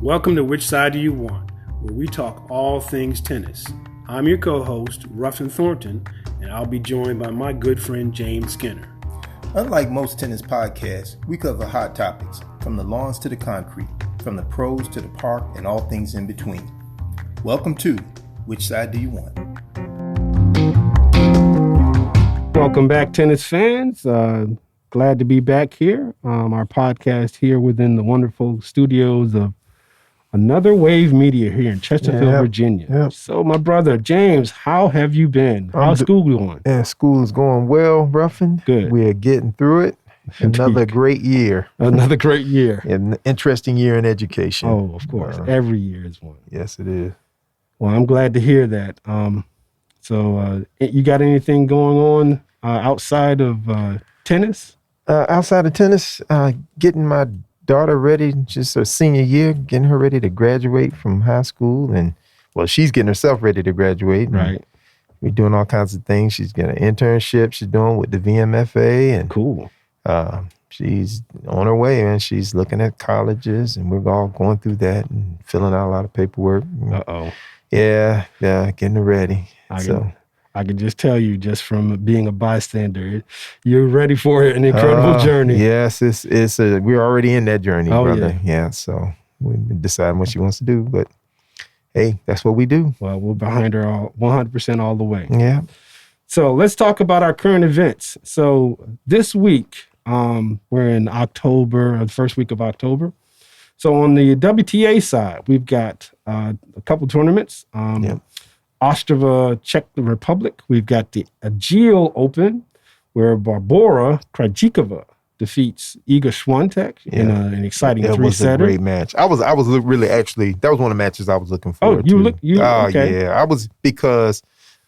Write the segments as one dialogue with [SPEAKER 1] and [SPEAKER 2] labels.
[SPEAKER 1] Welcome to Which Side Do You Want, where we talk all things tennis. I'm your co-host, Ruffin Thornton, and I'll be joined by my good friend, James Skinner.
[SPEAKER 2] Unlike most tennis podcasts, we cover hot topics, from the lawns to the concrete, from the pros to the park, and all things in between. Welcome to Which Side Do You Want?
[SPEAKER 1] Welcome back, tennis fans. Glad to be back here. Our podcast here within the wonderful studios of Another Wave Media here in Chesterfield, Virginia.
[SPEAKER 3] Yep.
[SPEAKER 1] So, my brother, James, how have you been? How's school going?
[SPEAKER 3] Yeah, school is going well, Ruffin.
[SPEAKER 1] Good.
[SPEAKER 3] We're getting through it. Another great year.
[SPEAKER 1] Another great year.
[SPEAKER 3] An interesting year in education.
[SPEAKER 1] Oh, of course. Every year is one.
[SPEAKER 3] Yes, it is.
[SPEAKER 1] Well, I'm glad to hear that. So, you got anything going on outside of tennis?
[SPEAKER 3] Outside of tennis, getting my daughter ready, just her senior year, getting her ready to graduate from high school. And, well, she's getting herself ready to graduate.
[SPEAKER 1] Right.
[SPEAKER 3] We're doing all kinds of things. She's got an internship she's doing with the VMFA. And
[SPEAKER 1] cool.
[SPEAKER 3] She's on her way, and she's looking at colleges, and we're all going through that and filling out a lot of paperwork.
[SPEAKER 1] Uh-oh.
[SPEAKER 3] Yeah, getting her ready.
[SPEAKER 1] I can just tell you, just from being a bystander, you're ready for an incredible journey.
[SPEAKER 3] Yes, we're already in that journey, brother.
[SPEAKER 1] Yeah.
[SPEAKER 3] So we've been deciding what she wants to do, but hey, that's what we do.
[SPEAKER 1] Well, we're behind her 100% all the way.
[SPEAKER 3] Yeah.
[SPEAKER 1] So let's talk about our current events. So this week, we're in October, the first week of October. So on the WTA side, we've got a couple tournaments. Ostrava, Czech Republic. We've got the Agile Open, where Barbora Trajikova defeats Igor Swantek in an exciting three-setter.
[SPEAKER 3] It was a great match. I was really actually, that was one of the matches I was looking forward to.
[SPEAKER 1] Okay.
[SPEAKER 3] Yeah, I was because,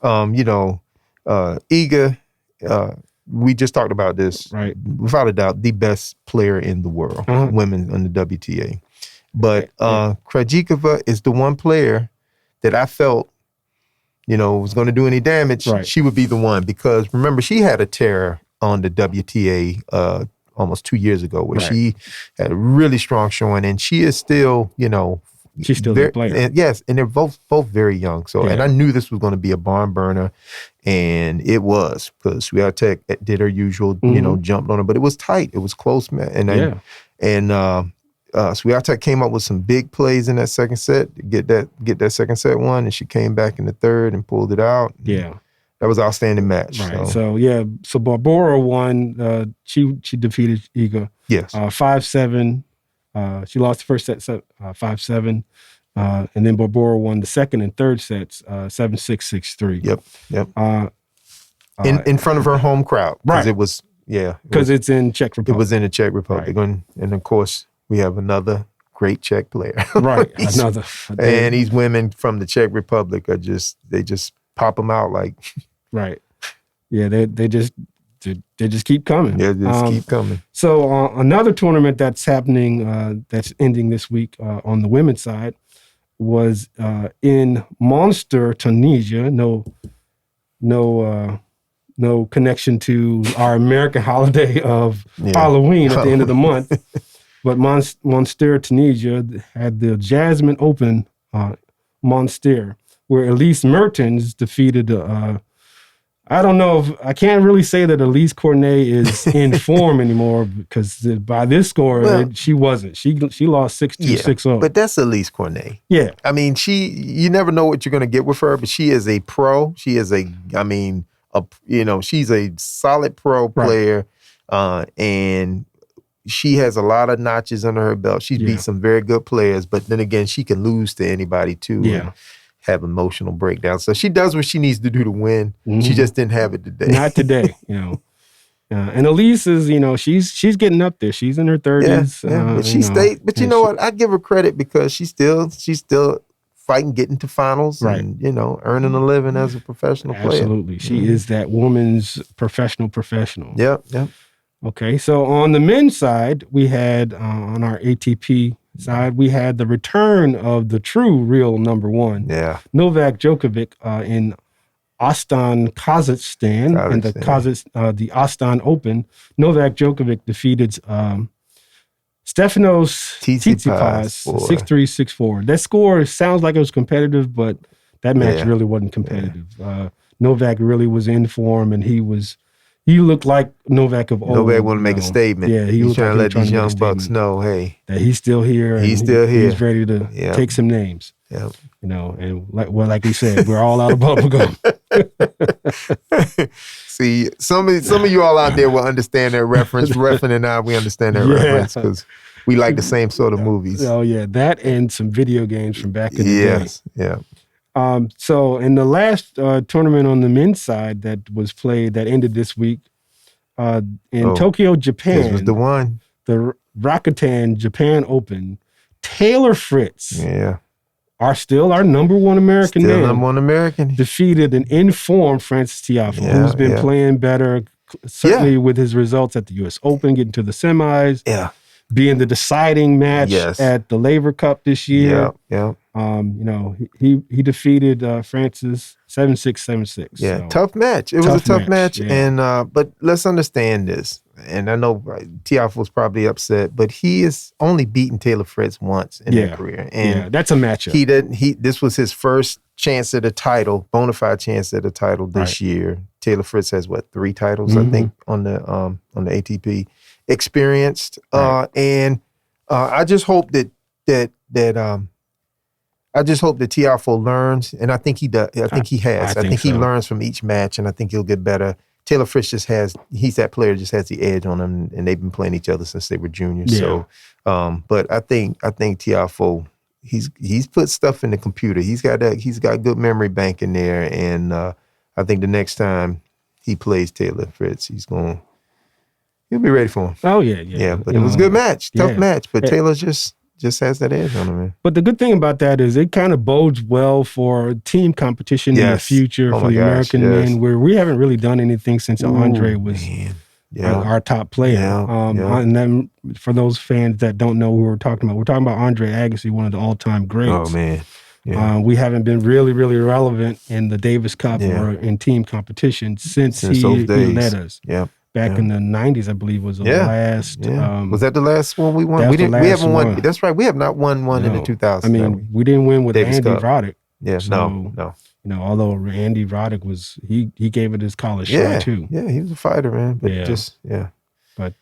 [SPEAKER 3] Igor, we just talked about this.
[SPEAKER 1] Right.
[SPEAKER 3] Without a doubt, the best player in the world, women on the WTA. But Trajikova is the one player that I felt, was going to do any damage, she would be the one. Because remember, she had a tear on the WTA almost 2 years ago where she had a really strong showing, and she is still,
[SPEAKER 1] she's still a player.
[SPEAKER 3] And they're both very young. So, and I knew this was going to be a barn burner, and it was, because Swantek did her usual, jumped on her, but it was tight. It was close, man. Swantek came up with some big plays in that second set to get that second set won, and she came back in the third and pulled it out.
[SPEAKER 1] Yeah.
[SPEAKER 3] That was an outstanding match.
[SPEAKER 1] Right. So Barbora won. She defeated Igor.
[SPEAKER 3] Yes.
[SPEAKER 1] 5-7. She lost the first set 5-7. And then Barbora won the second and third sets 7-6, 6-3.
[SPEAKER 3] Yep. In front of her home crowd.
[SPEAKER 1] Right.
[SPEAKER 3] It was,
[SPEAKER 1] because it's in Czech Republic.
[SPEAKER 3] It was in the Czech Republic. Right. And of course, we have another great Czech player.
[SPEAKER 1] Right.
[SPEAKER 3] And these women from the Czech Republic they just pop them out like.
[SPEAKER 1] Right. Yeah, they just keep coming.
[SPEAKER 3] Yeah, they just keep coming.
[SPEAKER 1] So another tournament that's happening, that's ending this week on the women's side, was in Monster, Tunisia. No connection to our American holiday of Halloween at the end of the month. But Monster, Tunisia had the Jasmine Open Monster, where Elise Mertens defeated I can't really say that Elise Cornet is in form anymore, because by this score, she wasn't. She lost 6-2, 6-0.
[SPEAKER 3] But that's Elise Cornet.
[SPEAKER 1] Yeah.
[SPEAKER 3] I mean, you never know what you're going to get with her, but she is a pro. She is she's a solid pro player, and she has a lot of notches under her belt. She's beat some very good players, but then again, she can lose to anybody too.
[SPEAKER 1] Yeah.
[SPEAKER 3] Have emotional breakdowns. So she does what she needs to do to win. Mm-hmm. She just didn't have it today.
[SPEAKER 1] Not today, And Elise is, she's getting up there. She's in her 30s.
[SPEAKER 3] But she stayed. But you know what? I give her credit, because she's still fighting, getting to finals, and earning a living as a professional player.
[SPEAKER 1] Absolutely, she is that woman's professional.
[SPEAKER 3] Yep.
[SPEAKER 1] Okay, so on the men's side, we had on our ATP side, we had the return of the true real number one, Novak Djokovic in Astana, Kazakhstan, and the Astana Open. Novak Djokovic defeated Stefanos Tsitsipas, 6'3", 6'4". That score sounds like it was competitive, but that match really wasn't competitive. Novak really was in form, and he looked like Novak of old.
[SPEAKER 3] Novak want to make a statement.
[SPEAKER 1] Yeah,
[SPEAKER 3] he's trying to let these young bucks know, hey,
[SPEAKER 1] that he's still here.
[SPEAKER 3] He's still here.
[SPEAKER 1] He's ready to take some names.
[SPEAKER 3] Yep.
[SPEAKER 1] And like we said, we're all out of bubble gum.
[SPEAKER 3] See, some of you all out there will understand that reference. Refin and I, we understand that reference because we like the same sort of movies.
[SPEAKER 1] Oh yeah, that and some video games from back in the day.
[SPEAKER 3] Yes, yeah.
[SPEAKER 1] So in the last tournament on the men's side that was played, that ended this week in Tokyo, Japan.
[SPEAKER 3] This was the one.
[SPEAKER 1] The Rakuten Japan Open. Taylor Fritz.
[SPEAKER 3] Yeah.
[SPEAKER 1] Are still our number one American man.
[SPEAKER 3] Number one American.
[SPEAKER 1] Defeated an informed Francis Tiafoe, who's been playing better, certainly with his results at the U.S. Open, getting to the semis.
[SPEAKER 3] Yeah.
[SPEAKER 1] Being the deciding match at the Laver Cup this year.
[SPEAKER 3] Yeah.
[SPEAKER 1] He defeated Francis 7-6, 7-6.
[SPEAKER 3] Yeah,
[SPEAKER 1] so,
[SPEAKER 3] tough match. It was a tough match.
[SPEAKER 1] Yeah.
[SPEAKER 3] And but let's understand this. And I know Tiafoe's probably upset, but he has only beaten Taylor Fritz once in his career. And
[SPEAKER 1] that's a matchup.
[SPEAKER 3] This was his first chance at a title, bona fide chance at a title this year. Taylor Fritz has 3 titles, I think, on the ATP. Experienced. And I just hope that Tiafoe learns, and I think he does. I think he has. I think he learns from each match, and I think he'll get better. Taylor Fritz he's that player, just has the edge on him, and they've been playing each other since they were juniors. Yeah. So, but I think Tiafoe, he's put stuff in the computer. He's got good memory bank in there, and I think the next time he plays Taylor Fritz, he'll be ready for him.
[SPEAKER 1] Oh yeah.
[SPEAKER 3] But it was a good match, tough match. But Taylor just has that edge on him, man.
[SPEAKER 1] But the good thing about that is it kind of bodes well for team competition in the future for the American men, where we haven't really done anything since Andre was our top player. And then for those fans that don't know who we're talking about Andre Agassi, one of the all-time greats.
[SPEAKER 3] Oh, man. Yeah.
[SPEAKER 1] We haven't been really, really relevant in the Davis Cup or in team competition since he led us.
[SPEAKER 3] Yeah.
[SPEAKER 1] Back in the 90s, I believe, was the last.
[SPEAKER 3] Was that the last one we won? We haven't won. That's right. We have not won one in the 2000s.
[SPEAKER 1] I mean, we didn't win with
[SPEAKER 3] Davis
[SPEAKER 1] Andy
[SPEAKER 3] Cup.
[SPEAKER 1] Roddick.
[SPEAKER 3] Yeah,
[SPEAKER 1] so,
[SPEAKER 3] no.
[SPEAKER 1] Although Andy Roddick he gave it his college shot too.
[SPEAKER 3] Yeah, he was a fighter, man. But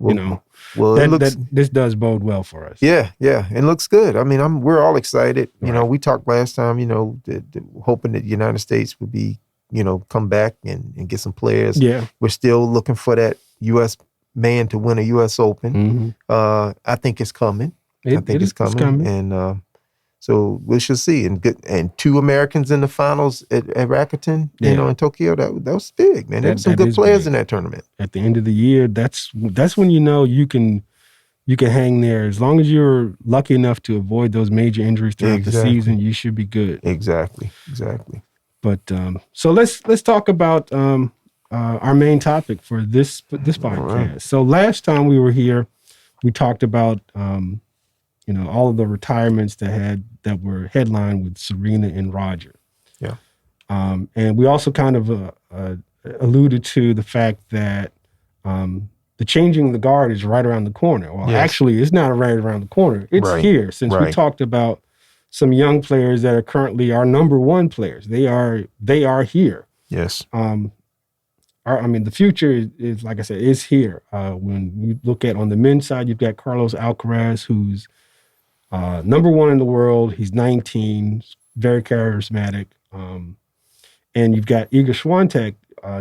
[SPEAKER 1] But this does bode well for us.
[SPEAKER 3] Yeah, it looks good. I mean, we're all excited. You know, we talked last time. Hoping that the United States would be. Come back and get some players. Yeah. We're still looking for that U.S. man to win a U.S. Open. I think it's coming. I think it's coming. And so we shall see. And 2 Americans in the finals at Rakuten, in Tokyo, that was big, man. There were some good players in that tournament.
[SPEAKER 1] At the end of the year, that's when you can hang there. As long as you're lucky enough to avoid those major injuries throughout the season, you should be good.
[SPEAKER 3] Exactly.
[SPEAKER 1] But so let's talk about our main topic for this podcast. Right. So last time we were here, we talked about all of the retirements that were headlined with Serena and Roger.
[SPEAKER 3] Yeah.
[SPEAKER 1] And we also kind of alluded to the fact that the changing of the guard is right around the corner. Well, actually, it's not right around the corner. It's here. Since we talked about some young players that are currently our number one players. They are here.
[SPEAKER 3] Yes.
[SPEAKER 1] The future is like I said, is here. When you look at on the men's side, you've got Carlos Alcarez, who's number one in the world. He's 19, very charismatic. And you've got Igor Swantek,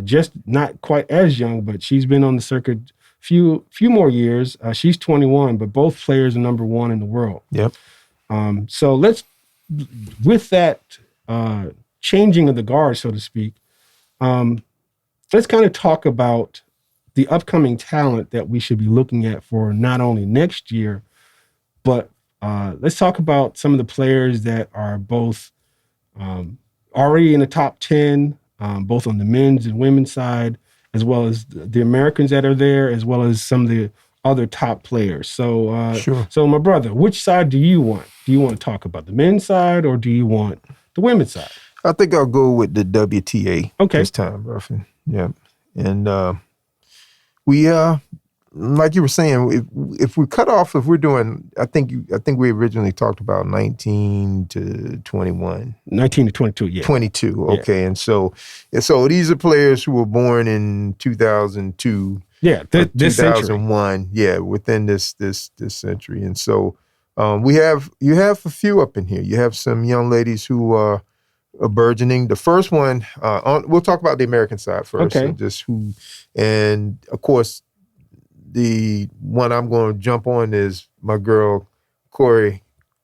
[SPEAKER 1] just not quite as young, but she's been on the circuit few more years. She's 21, but both players are number one in the world.
[SPEAKER 3] Yep.
[SPEAKER 1] So with that changing of the guard, so to speak, let's kind of talk about the upcoming talent that we should be looking at for not only next year, but let's talk about some of the players that are both already in the top 10, both on the men's and women's side, as well as the Americans that are there, as well as some of the other top players. So,
[SPEAKER 3] sure.
[SPEAKER 1] So my brother, which side do you want? Do you want to talk about the men's side or do you want the women's side?
[SPEAKER 3] I think I'll go with the WTA this time, Ruffin. Yeah. And we like you were saying, if we cut off, if we're doing, I think we originally talked about 19 to 21.
[SPEAKER 1] 19 to 22, yeah.
[SPEAKER 3] 22, okay. Yeah. And so these are players who were born in 2002.
[SPEAKER 1] Yeah, this
[SPEAKER 3] 2001.
[SPEAKER 1] Century.
[SPEAKER 3] Yeah, within this century. And so you have a few up in here. You have some young ladies who are burgeoning. The first one, we'll talk about the American side first.
[SPEAKER 1] Okay.
[SPEAKER 3] And of course, the one I'm going to jump on is my girl, Coco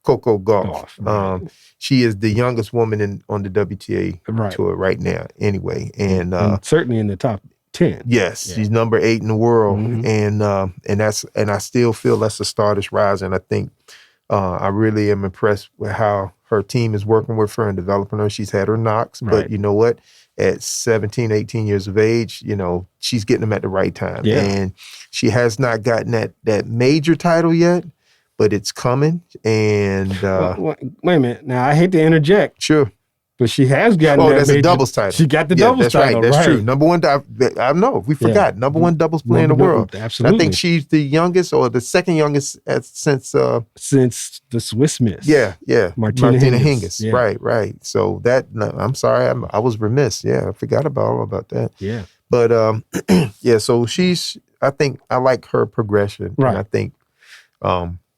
[SPEAKER 3] Gauff.
[SPEAKER 1] Right.
[SPEAKER 3] She is the youngest woman on the WTA tour right now, anyway. And
[SPEAKER 1] certainly in the top 10.
[SPEAKER 3] Yes, she's number 8 in the world. And I still feel that's a star that's rising. I think I really am impressed with how her team is working with her and developing her. She's had her knocks, but you know what? At 17, 18 years of age, she's getting them at the right time.
[SPEAKER 1] Yeah.
[SPEAKER 3] And she has not gotten that major title yet, but it's coming. And
[SPEAKER 1] wait a minute. Now, I hate to interject.
[SPEAKER 3] Sure.
[SPEAKER 1] But she has gotten that
[SPEAKER 3] that's
[SPEAKER 1] major,
[SPEAKER 3] a doubles title.
[SPEAKER 1] She got the doubles title,
[SPEAKER 3] That's true. Number one, I know, we forgot. Number one doubles player in the world.
[SPEAKER 1] Absolutely.
[SPEAKER 3] I think she's the youngest or the second youngest since
[SPEAKER 1] the Swiss Miss.
[SPEAKER 3] Yeah. Martina Hingis.
[SPEAKER 1] Yeah.
[SPEAKER 3] Right. So I'm sorry, I was remiss. Yeah, I forgot all about that.
[SPEAKER 1] Yeah.
[SPEAKER 3] But so I think I like her progression.
[SPEAKER 1] Right.
[SPEAKER 3] And I think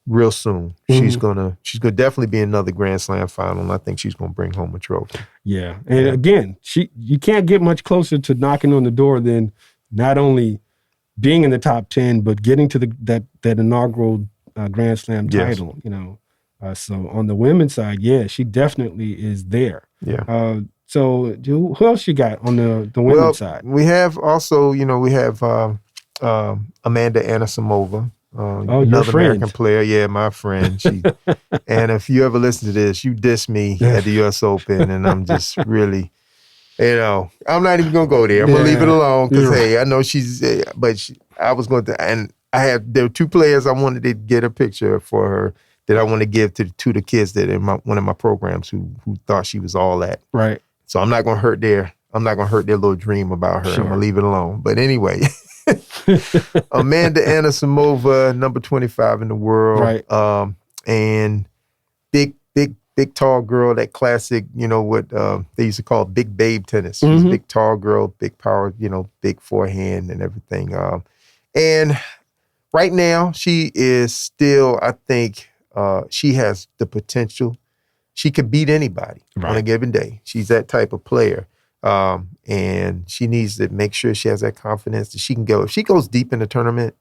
[SPEAKER 3] real soon she's gonna definitely be in another Grand Slam final, and I think she's gonna bring home a trophy.
[SPEAKER 1] Yeah. And again, you can't get much closer to knocking on the door than not only being in the top 10, but getting to that inaugural Grand Slam title. So on the women's side, she definitely is there.
[SPEAKER 3] Yeah.
[SPEAKER 1] So who else you got on the women's side?
[SPEAKER 3] We have also, Amanda Anisimova. Another American player. Yeah, my friend. And if you ever listen to this, you diss me at the U.S. Open, and I'm just really, I'm not even going to go there. I'm going to leave it alone because, I know I was going to, and there were 2 players I wanted to get a picture for her that I want to give to the kids that in one of my programs who thought she was all that.
[SPEAKER 1] Right.
[SPEAKER 3] So I'm not going to hurt their little dream about her.
[SPEAKER 1] Sure.
[SPEAKER 3] I'm going to leave it alone. But anyway. Amanda Anisimova, number 25 in the world.
[SPEAKER 1] Right.
[SPEAKER 3] And big, tall girl, that classic, what they used to call big babe tennis. She's a big, tall girl, big power, big forehand and everything. And right now, she is still, I think, she has the potential. She could beat anybody on a given day. She's that type of player. And she needs to make sure she has that confidence that she can go. If she goes deep in the tournament,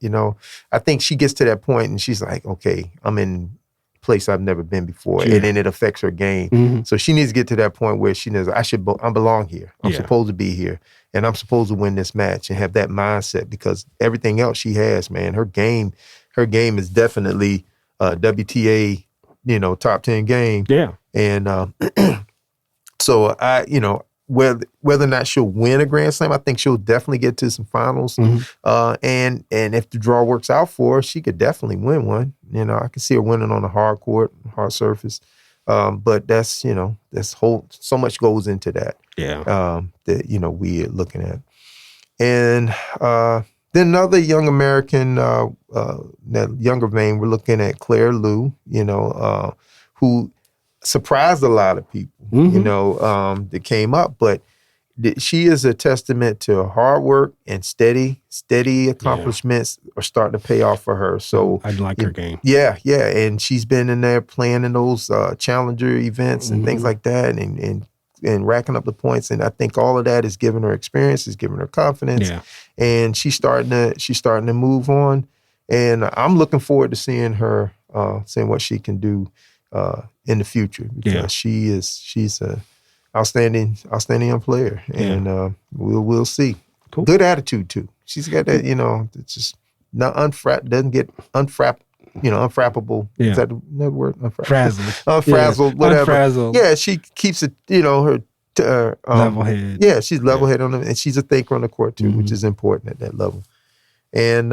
[SPEAKER 3] I think she gets to that point and she's like, okay, I'm in a place I've never been before. Sure. And then it affects her game. So she needs to get to that point where she knows, I belong here. I'm supposed to be here. And I'm supposed to win this match and have that mindset, because everything else she has, man, her game is definitely WTA, top 10 game.
[SPEAKER 1] Yeah.
[SPEAKER 3] And so whether or not she'll win a Grand Slam, I think she'll definitely get to some finals. And if the draw works out for her, she could definitely win one. I can see her winning on a hard court, hard surface. But that's so much goes into that.
[SPEAKER 1] Yeah.
[SPEAKER 3] That we are looking at. And then another young American, that younger vein, we're looking at Claire Liu, who surprised a lot of people, that came up, but she is a testament to hard work and steady accomplishments are starting to pay off for her. So
[SPEAKER 1] I like her game.
[SPEAKER 3] Yeah. And she's been in there playing in those challenger events and things like that, and racking up the points. And I think all of that is giving her experience, is giving her confidence. Yeah. And she's starting to move on. And I'm looking forward to seeing her, seeing what she can do in the future, because she's a outstanding young player, and we'll see.
[SPEAKER 1] Cool.
[SPEAKER 3] Good attitude too. She's got that, it's just not doesn't get unfrappable.
[SPEAKER 1] Yeah.
[SPEAKER 3] Is that the word?
[SPEAKER 1] Frazzled,
[SPEAKER 3] whatever.
[SPEAKER 1] Unfrazzled.
[SPEAKER 3] Yeah, she keeps it, her
[SPEAKER 1] level head.
[SPEAKER 3] Yeah, she's level head on them, and she's a thinker on the court too, which is important at that level. And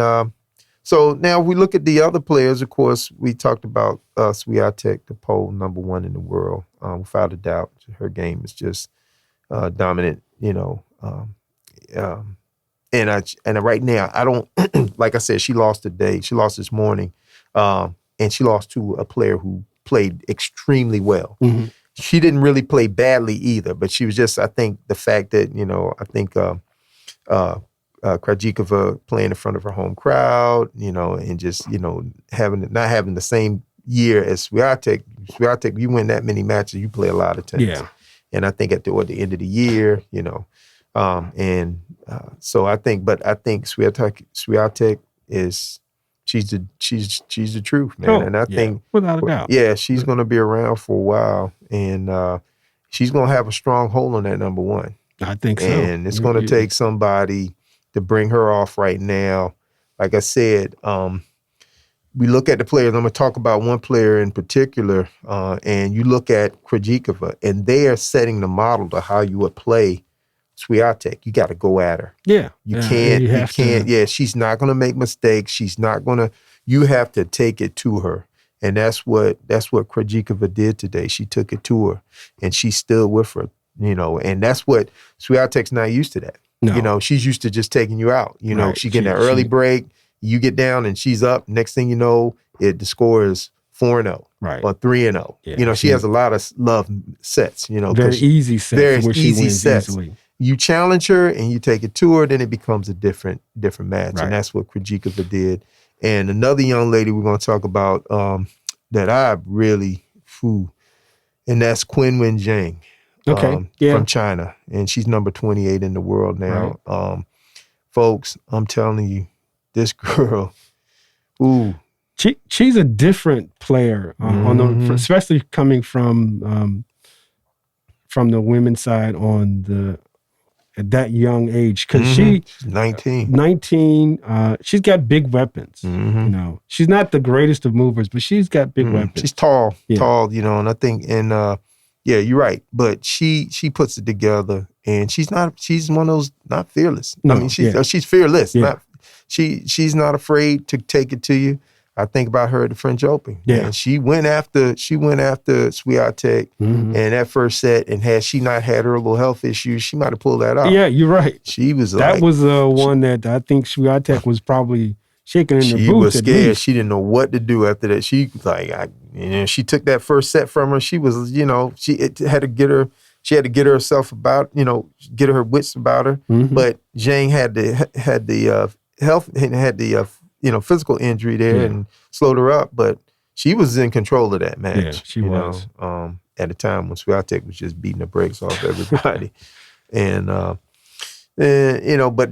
[SPEAKER 3] so now we look at the other players. Of course, we talked about Swiatek, the pole number 1 in the world. Without a doubt, her game is just dominant, and right now I don't like I said, she lost today. She lost this morning, and she lost to a player who played extremely well.
[SPEAKER 1] Mm-hmm.
[SPEAKER 3] She didn't really play badly either, but she was just, I think, the fact that Trajikova playing in front of her home crowd, and just not having the same year as Swiatek. Swiatek, you win that many matches, you play a lot of tennis.
[SPEAKER 1] Yeah.
[SPEAKER 3] And I think at the end of the year, so I think Swiatek is she's the truth, man. And I think
[SPEAKER 1] without a doubt,
[SPEAKER 3] she's going to be around for a while, and she's going to have a strong hold on that number one.
[SPEAKER 1] I think so.
[SPEAKER 3] And it's going to take somebody to bring her off right now. Like I said, we look at the players. I'm going to talk about one player in particular, and you look at Krejcikova, and they are setting the model to how you would play Swiatek. You got to go at her.
[SPEAKER 1] Yeah.
[SPEAKER 3] You can't. Yeah, she's not going to make mistakes. She's not going to. You have to take it to her. And that's what Krejcikova did today. She took it to her, and she stood with her, and that's what Swiatek's not used to that. No. She's used to just taking you out.
[SPEAKER 1] Right.
[SPEAKER 3] She getting that early break. You get down and she's up. Next thing you know, the score is 4-0,
[SPEAKER 1] right,
[SPEAKER 3] or 3-0.
[SPEAKER 1] Yeah,
[SPEAKER 3] she has a lot of love sets.
[SPEAKER 1] Very easy sets.
[SPEAKER 3] Very
[SPEAKER 1] where
[SPEAKER 3] easy
[SPEAKER 1] she wins
[SPEAKER 3] sets.
[SPEAKER 1] Easily.
[SPEAKER 3] You challenge her and you take it to her, then it becomes a different match,
[SPEAKER 1] right.
[SPEAKER 3] And that's what Krejcikova did. And another young lady we're going to talk about that I really, and that's Quinn Jang. From China, and she's number 28 in the world now. Right. Folks, I'm telling you, this girl,
[SPEAKER 1] she's a different player especially coming from the women's side at that young age, because she's 19. She's got big weapons.
[SPEAKER 3] Mm-hmm.
[SPEAKER 1] She's not the greatest of movers, but she's got big weapons.
[SPEAKER 3] She's tall, and I think yeah, you're right. But she puts it together, and she's one of those not fearless.
[SPEAKER 1] No,
[SPEAKER 3] I mean, she's fearless.
[SPEAKER 1] Yeah.
[SPEAKER 3] She's not afraid to take it to you. I think about her at the French Open.
[SPEAKER 1] Yeah.
[SPEAKER 3] And she went after Swiatek and that first set, and had she not had her little health issues, she might have pulled that off.
[SPEAKER 1] Yeah, you're right.
[SPEAKER 3] She was
[SPEAKER 1] that was one that I think Swiatek was probably shaking in her boots.
[SPEAKER 3] She was scared. She didn't know what to do after that. She she took that first set from her. She was, she had to get her. She had to get herself about, get her wits about her.
[SPEAKER 1] Mm-hmm.
[SPEAKER 3] But Jang had the health and had the physical injury there and slowed her up. But she was in control of that match.
[SPEAKER 1] Yeah, she was.
[SPEAKER 3] At a time when Swiatek was just beating the brakes off everybody, but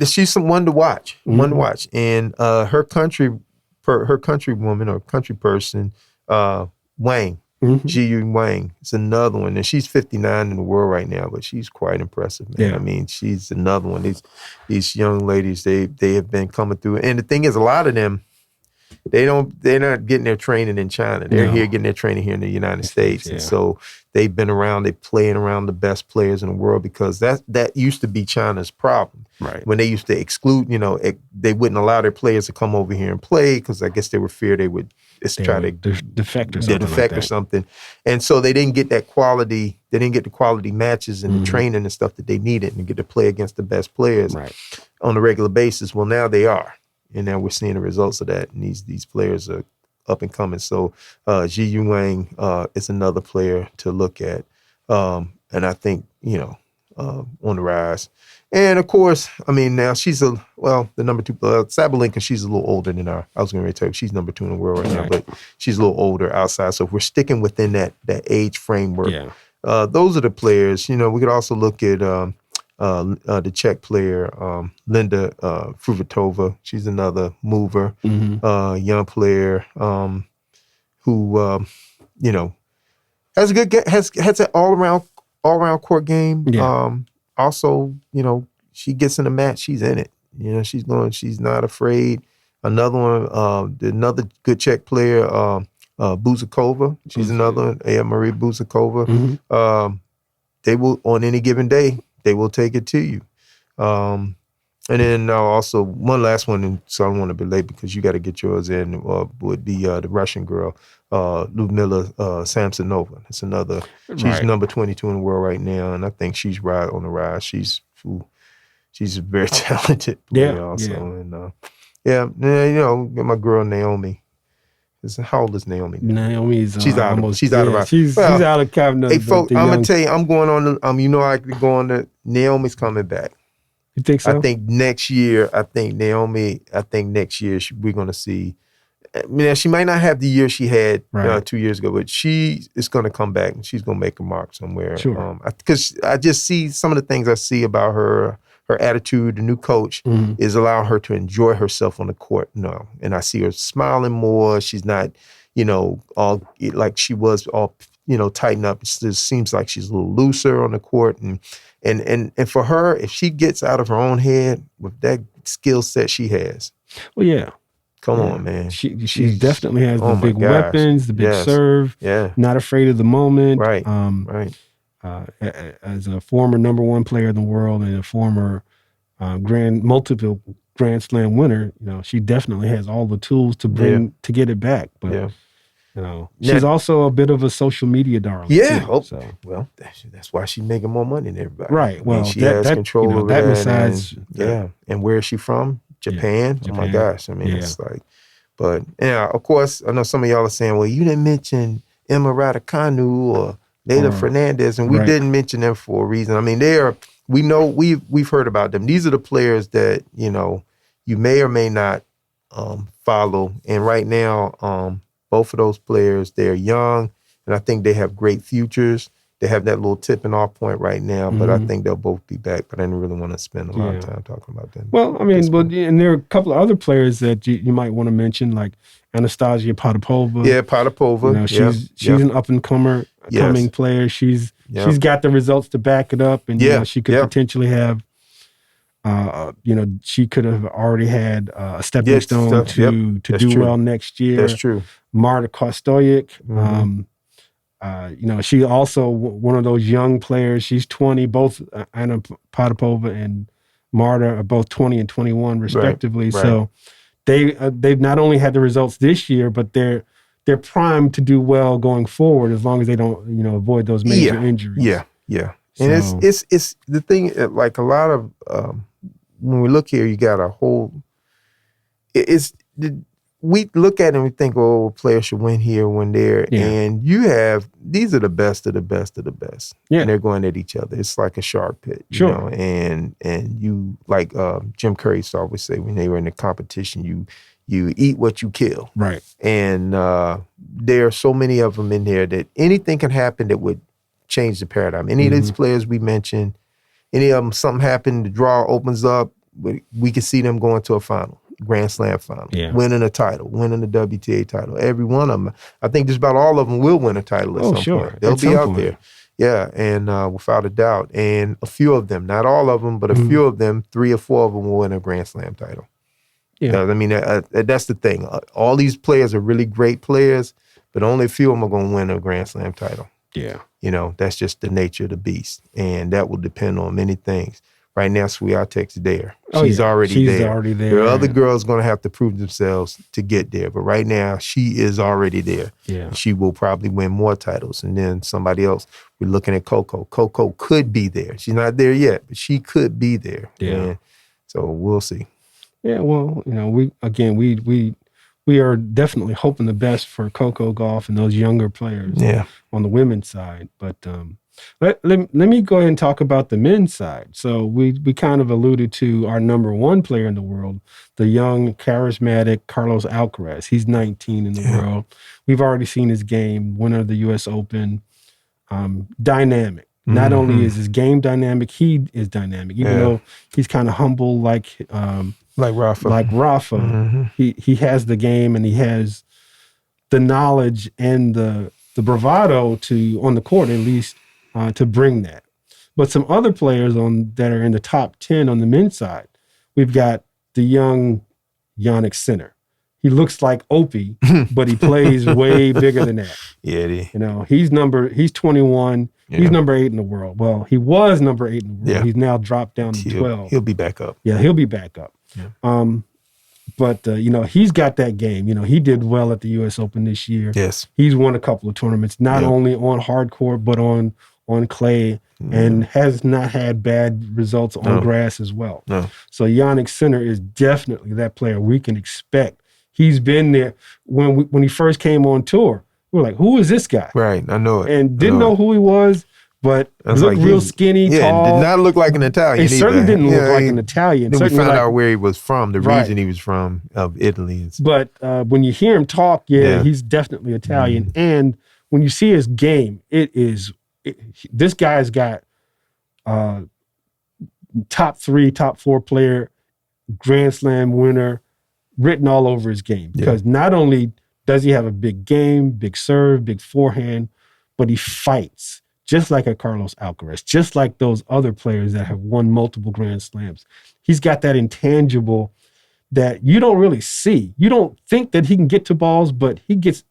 [SPEAKER 3] she's someone to watch.
[SPEAKER 1] Mm-hmm.
[SPEAKER 3] One to watch, and her countrywoman or country person, Wang.
[SPEAKER 1] Mm-hmm.
[SPEAKER 3] Ji Wang is another one, and she's 59 in the world right now, but she's quite impressive, man.
[SPEAKER 1] Yeah.
[SPEAKER 3] I mean, she's another one. These young ladies, they have been coming through, and the thing is, a lot of them, they're not getting their training in China. They're here getting their training here in the United States, and so they've been around. They playing around the best players in the world, because that used to be China's problem.
[SPEAKER 1] Right.
[SPEAKER 3] When they used to exclude, they wouldn't allow their players to come over here and play, because I guess they were feared they would try to
[SPEAKER 1] defect
[SPEAKER 3] or something. And so they didn't get that quality. They didn't get the quality matches and the training and stuff that they needed, and get to play against the best players on a regular basis. Well, now they are, and now we're seeing the results of that. And these players are up and coming. So Ji Wang is another player to look at, and I think on the rise. And of course, I mean, now she's the number 2 Sabalenka. She's a little older than her. I was going to tell you, she's number 2 in the world right now, but she's a little older outside. So if we're sticking within that age framework, those are the players. We could also look at the Czech player, Linda Fruhvirtova. She's another mover, young player who has a good has an all around court game.
[SPEAKER 1] Yeah.
[SPEAKER 3] Also, she gets in a match, she's in it. She's not afraid. Another one, another good Czech player, Buzakova. She's another one, Marie Buzakova.
[SPEAKER 1] Mm-hmm.
[SPEAKER 3] They will, on any given day, they will take it to you. And then also one last one, and so I don't want to be late because you got to get yours in, would be the Russian girl, Lyudmila Samsonova. It's another, she's number 22 in the world right now, and I think she's on the rise. she's a very talented player also. And get my girl Naomi. How old is Naomi?
[SPEAKER 1] Naomi's
[SPEAKER 3] she's out
[SPEAKER 1] almost,
[SPEAKER 3] she's out of
[SPEAKER 1] she's out of cabinet.
[SPEAKER 3] Hey, folks, I'm gonna tell you, I'm going on the I could go on the Naomi's coming back.
[SPEAKER 1] You think so?
[SPEAKER 3] I think next year, next year we're gonna see. I mean, she might not have the year she had 2 years ago, but she is going to come back and she's going to make a mark somewhere.
[SPEAKER 1] Sure.
[SPEAKER 3] Because I just see some of the things I see about her attitude. The new coach is allowing her to enjoy herself on the court now. And I see her smiling more. She's not, all like she was all, tightened up. It just seems like she's a little looser on the court. And for her, if she gets out of her own head with that skill set she has.
[SPEAKER 1] Well, yeah.
[SPEAKER 3] Come on, man.
[SPEAKER 1] She definitely has the big weapons, the big serve.
[SPEAKER 3] Yeah.
[SPEAKER 1] Not afraid of the moment.
[SPEAKER 3] Right.
[SPEAKER 1] As a former number one player in the world and a former multiple Grand Slam winner, she definitely has all the tools to bring to get it back. But she's also a bit of a social media darling.
[SPEAKER 3] Yeah.
[SPEAKER 1] Too,
[SPEAKER 3] well, that's why she's making more money than everybody.
[SPEAKER 1] Right. Well,
[SPEAKER 3] she has control over
[SPEAKER 1] that.
[SPEAKER 3] Besides, and where is she from? Japan. Oh my gosh. I mean, it's like, but of course, I know some of y'all are saying, well, you didn't mention Emma Raducanu or Leylah Fernandez, and we didn't mention them for a reason. I mean, we've heard about them. These are the players that, you may or may not follow. And right now, both of those players, they're young, and I think they have great futures. They have that little tipping off point right now, but I think they'll both be back. But I didn't really want to spend a lot of time talking about them.
[SPEAKER 1] Well, I mean, and there are a couple of other players that you might want to mention, like Anastasia Potapova.
[SPEAKER 3] Yeah, Potapova.
[SPEAKER 1] She's an up and coming player. She's got the results to back it up, and she could potentially have. She could have already had a stepping stone to do well next year.
[SPEAKER 3] That's true.
[SPEAKER 1] Marta Kostojic. She also one of those young players. She's 20. Both Anna Potapova and Marta are both 20 and 21 respectively. Right. So they've not only had the results this year, but they're primed to do well going forward as long as they don't avoid those major injuries.
[SPEAKER 3] Yeah. And it's the thing, like a lot of when we look here, you got a whole. We look at it and we think, a player should win here, win there. Yeah. And these are the best of the best of the best. Yeah. And they're going at each other. It's like a shark pit, you know? And you, like Jim Curry used to always say, when they were in the competition, you eat what you kill.
[SPEAKER 1] Right.
[SPEAKER 3] And there are so many of them in there that anything can happen that would change the paradigm. Any of these players we mentioned, any of them, something happened, the draw opens up, we can see them going to a final. Grand Slam final, winning a title, winning the WTA title. Every one of them. I think just about all of them will win a title at some point. They'll be out there. Yeah, and without a doubt. And a few of them, not all of them, but a few of them, 3 or 4 of them will win a Grand Slam title. Yeah. I mean, that's the thing. All these players are really great players, but only a few of them are going to win a Grand Slam title.
[SPEAKER 1] Yeah.
[SPEAKER 3] That's just the nature of the beast. And that will depend on many things. Right now, Swiatek's there. She's already there. There are other girls going to have to prove themselves to get there. But right now, she is already there. Yeah. She will probably win more titles. And then somebody else, we're looking at Coco. Coco could be there. She's not there yet, but she could be there. Yeah. And so we'll see.
[SPEAKER 1] Yeah, well, we are definitely hoping the best for Coco Gauff and those younger players on the women's side. But let me go ahead and talk about the men's side. So we kind of alluded to our number one player in the world, the young, charismatic Carlos Alcaraz. He's 19 in the world. We've already seen his game, winner of the U.S. Open, dynamic. Not only is his game dynamic, he is dynamic. Even though he's kind of humble like Rafa. He has the game and he has the knowledge and the bravado on the court at least to bring that. But some other players that are in the top 10 on the men's side, we've got the young Jannik Sinner. He looks like Opie, but he plays way bigger than that.
[SPEAKER 3] Yeah,
[SPEAKER 1] he's 21. Yeah. He's number 8 in the world. Well, he was number 8 in the world. Yeah. He's now dropped down to 12.
[SPEAKER 3] He'll be back up.
[SPEAKER 1] Yeah, he'll be back up. Yeah. But he's got that game. He did well at the U.S. Open this year.
[SPEAKER 3] Yes.
[SPEAKER 1] He's won a couple of tournaments, not only on hard court, but on on clay and has not had bad results on grass as well.
[SPEAKER 3] No.
[SPEAKER 1] So Jannik Sinner is definitely that player we can expect. He's been there when he first came on tour. We were like, who is this guy?
[SPEAKER 3] Right, I know it.
[SPEAKER 1] And didn't know who he was, but looked real skinny, tall.
[SPEAKER 3] Did not look like an Italian.
[SPEAKER 1] He certainly didn't look like an Italian.
[SPEAKER 3] Then we found out where he was from, the region he was from, of Italy.
[SPEAKER 1] But when you hear him talk, he's definitely Italian. And when you see his game, this guy's got top 3, top 4 player, Grand Slam winner written all over his game. Because not only does he have a big game, big serve, big forehand, but he fights just like a Carlos Alcarez, just like those other players that have won multiple Grand Slams. He's got that intangible that you don't really see. You don't think that he can get to balls, but he gets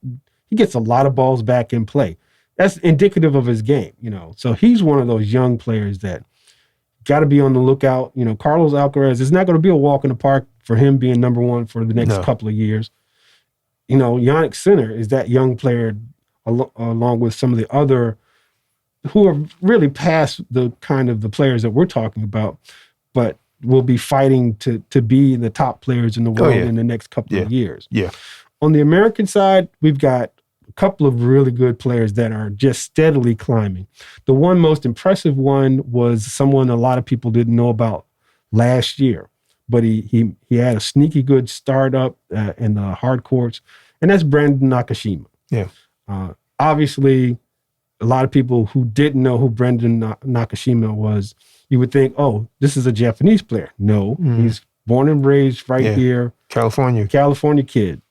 [SPEAKER 1] a lot of balls back in play. That's indicative of his game, So he's one of those young players that got to be on the lookout. Carlos Alcarez is not going to be a walk in the park for him being number 1 for the next couple of years. Jannik Sinner is that young player along with some of the other who are really past the kind of the players that we're talking about, but will be fighting to be the top players in the world in the next couple of years.
[SPEAKER 3] Yeah.
[SPEAKER 1] On the American side, we've got a couple of really good players that are just steadily climbing. The one most impressive one was someone a lot of people didn't know about last year, but he had a sneaky good start up in the hard courts, and that's Brandon Nakashima.
[SPEAKER 3] Yeah.
[SPEAKER 1] Obviously, a lot of people who didn't know who Brandon Nakashima was, you would think, oh, this is a Japanese player. No, he's born and raised here.
[SPEAKER 3] California
[SPEAKER 1] kid,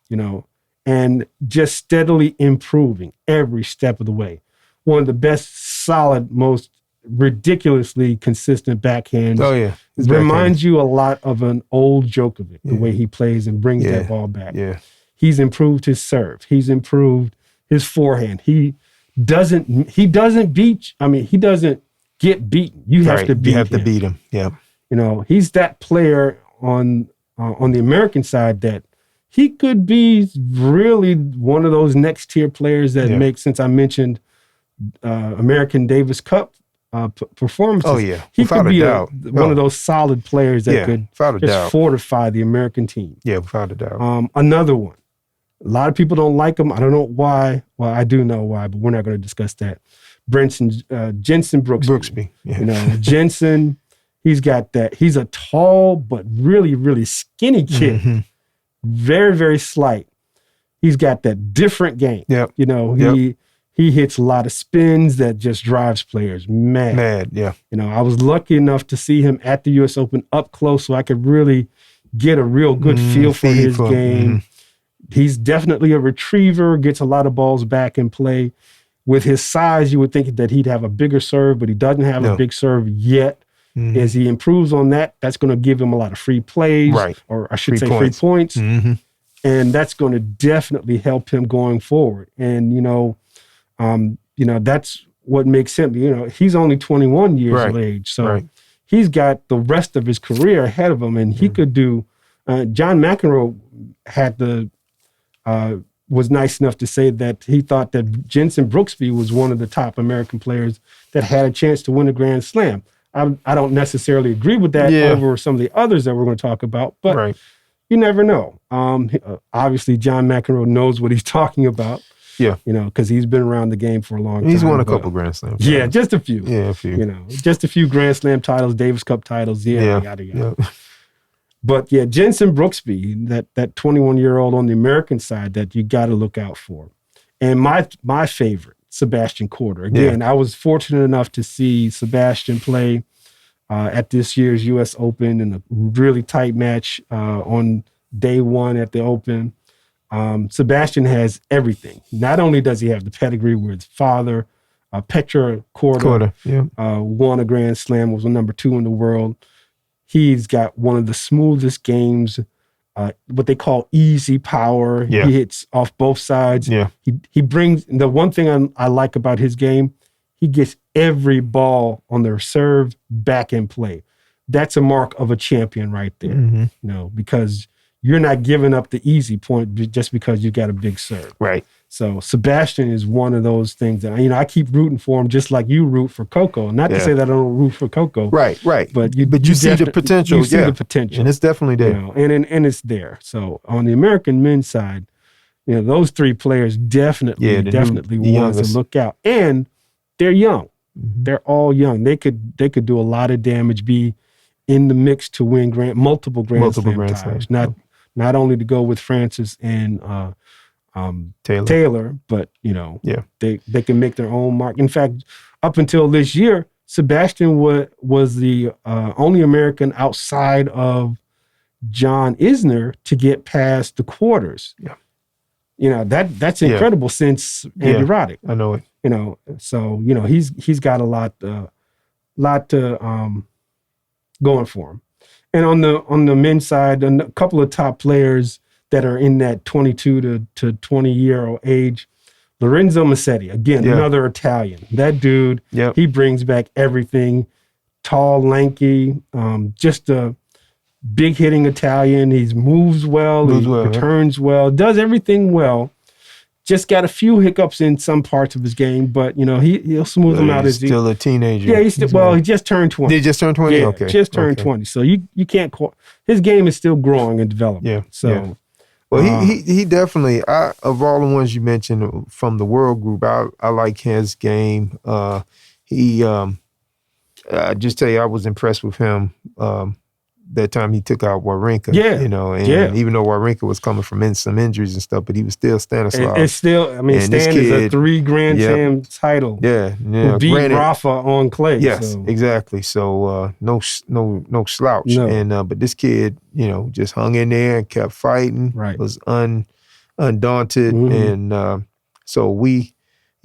[SPEAKER 1] and just steadily improving every step of the way. One of the best, solid, most ridiculously consistent backhands.
[SPEAKER 3] Oh, yeah.
[SPEAKER 1] Reminds you a lot of an old Djokovic, the way he plays and brings that ball back.
[SPEAKER 3] Yeah.
[SPEAKER 1] He's improved his serve. He's improved his forehand. He doesn't get beaten. You have to beat him.
[SPEAKER 3] You have to beat him. Yeah.
[SPEAKER 1] He's that player on the American side that he could be really one of those next tier players that make, since I mentioned American Davis Cup performances.
[SPEAKER 3] Oh, yeah.
[SPEAKER 1] He could be one of those solid players that could just fortify the American team.
[SPEAKER 3] Yeah, without a doubt.
[SPEAKER 1] Another one. A lot of people don't like him. I don't know why. Well, I do know why, but we're not going to discuss that. Jensen Brooksby.
[SPEAKER 3] Yeah.
[SPEAKER 1] Jensen, he's got that. He's a tall but really, really skinny kid. Mm-hmm. Very, very slight. He's got that different game.
[SPEAKER 3] Yep.
[SPEAKER 1] He hits a lot of spins that just drives players mad.
[SPEAKER 3] Yeah.
[SPEAKER 1] I was lucky enough to see him at the U.S. Open up close so I could really get a real good feel for his game. Mm-hmm. He's definitely a retriever, gets a lot of balls back in play. With his size, you would think that he'd have a bigger serve, but he doesn't have a big serve yet. Mm-hmm. As he improves on that, that's going to give him a lot of free plays, or I should say free points. Mm-hmm. And that's going to definitely help him going forward. And, that's what makes him, he's only 21 years of age. So he's got the rest of his career ahead of him, and he could do, John McEnroe was nice enough to say that he thought that Jensen Brooksby was one of the top American players that had a chance to win a Grand Slam. I don't necessarily agree with that over some of the others that we're going to talk about, but you never know. Obviously, John McEnroe knows what he's talking about.
[SPEAKER 3] Yeah.
[SPEAKER 1] Because he's been around the game for a long time.
[SPEAKER 3] He's won a couple Grand Slams.
[SPEAKER 1] Yeah, just a few.
[SPEAKER 3] Yeah, a few.
[SPEAKER 1] Just a few Grand Slam titles, Davis Cup titles. Yada. Yeah. But Jensen Brooksby, that 21-year-old on the American side that you got to look out for. And my favorite, Sebastian Korda. Again, I was fortunate enough to see Sebastian play at this year's U.S. Open in a really tight match on day one at the Open. Sebastian has everything. Not only does he have the pedigree with his father, Petra Korda won a Grand Slam, was number 2 in the world. He's got one of the smoothest games, what they call easy power. Yeah. He hits off both sides.
[SPEAKER 3] Yeah.
[SPEAKER 1] He brings, the one thing I like about his game, he gets every ball on their serve back in play. That's a mark of a champion right there. Mm-hmm. Because you're not giving up the easy point just because you got a big serve.
[SPEAKER 3] Right.
[SPEAKER 1] So Sebastian is one of those things that, I keep rooting for him just like you root for Coco. Not to say that I don't root for Coco.
[SPEAKER 3] Right.
[SPEAKER 1] But
[SPEAKER 3] you see the potential.
[SPEAKER 1] You see the potential.
[SPEAKER 3] And it's definitely there.
[SPEAKER 1] And it's there. So on the American men's side, those three players definitely ones to look out. And they're young. Mm-hmm. They're all young. They could do a lot of damage, be in the mix to win multiple Grand Slam titles. Not only to go with Francis and Taylor, but they can make their own mark. In fact, up until this year, Sebastian was the only American outside of John Isner to get past the quarters. Yeah, that's incredible since Andy Roddick.
[SPEAKER 3] I know it.
[SPEAKER 1] So he's got a lot going for him. And on the men's side, a couple of top players that are in that 22 to 20-year-old age. Lorenzo Machete, again, another Italian. That dude, he brings back everything. Tall, lanky, just a big hitting Italian. He moves well, returns well, does everything well. Just got a few hiccups in some parts of his game, but he'll smooth them out.
[SPEAKER 3] He's still a teenager.
[SPEAKER 1] Yeah, he just turned 20.
[SPEAKER 3] Did he just turn 20?
[SPEAKER 1] Yeah,
[SPEAKER 3] okay.
[SPEAKER 1] Just turned 20. So you can't call his game is still growing and developing.
[SPEAKER 3] Yeah.
[SPEAKER 1] So
[SPEAKER 3] yeah. Well, he definitely, of all the ones you mentioned from the world group, I like his game. I just tell you, I was impressed with him that time he took out Wawrinka.
[SPEAKER 1] Yeah.
[SPEAKER 3] And even though Wawrinka was coming from some injuries and stuff, but he was still Stanislav.
[SPEAKER 1] It's still, Stan is a 3 Grand Slam title.
[SPEAKER 3] Yeah.
[SPEAKER 1] Who beat Rafa on clay.
[SPEAKER 3] Yes, exactly. So no slouch.
[SPEAKER 1] No.
[SPEAKER 3] And but this kid, just hung in there and kept fighting.
[SPEAKER 1] Right.
[SPEAKER 3] Was undaunted.
[SPEAKER 1] Mm-hmm.
[SPEAKER 3] And so we,